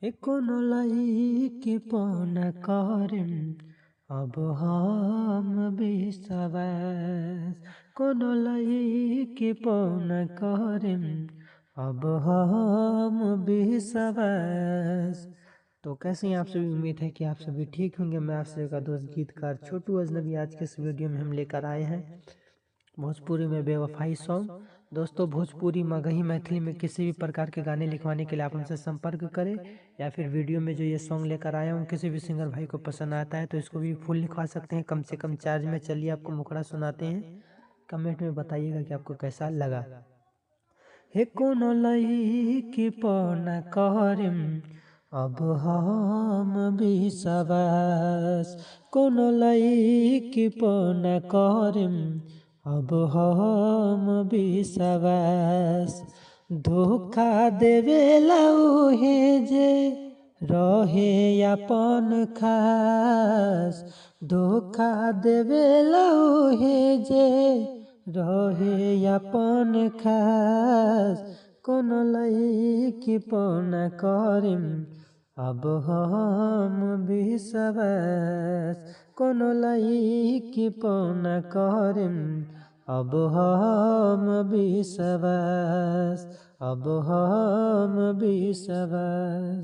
কোনো লাইকি পণ করেন अब हम विश्वास কোনো লাইকি পণ করেন अब हम विश्वास। तो कैसे हैं आप सभी, उम्मीद है कि आप सभी ठीक होंगे। मैं आप सभी का दोस्त गीतकार छोटू अजनबी आज के इस वीडियो में हम लेकर आए हैं भोजपुरी में बेवफाई सॉन्ग। दोस्तों, भोजपुरी मगही मैथिली में किसी भी प्रकार के गाने लिखवाने के लिए आप हमसे संपर्क करें, या फिर वीडियो में जो ये सॉन्ग लेकर आया हूँ किसी भी सिंगर भाई को पसंद आता है तो इसको भी फुल लिखवा सकते हैं, कम से कम चार्ज में। चलिए आपको मुखड़ा सुनाते हैं, कमेंट में बताइएगा कि आपको कैसा लगा। हे कोनो लईकी पन करेम अब हम विश्वास, कोनो लईकी पन करेम अब हम विश्वास। धोखा देवेला उहे जे रहे अपन खास, धोखा देवेला उहे जे रहे अपन खास। कोनो लईकी पन करेम अब हम विश्वास, कोनो लईकी पन करेम अब हम विश्वास, अब हम विश्वास।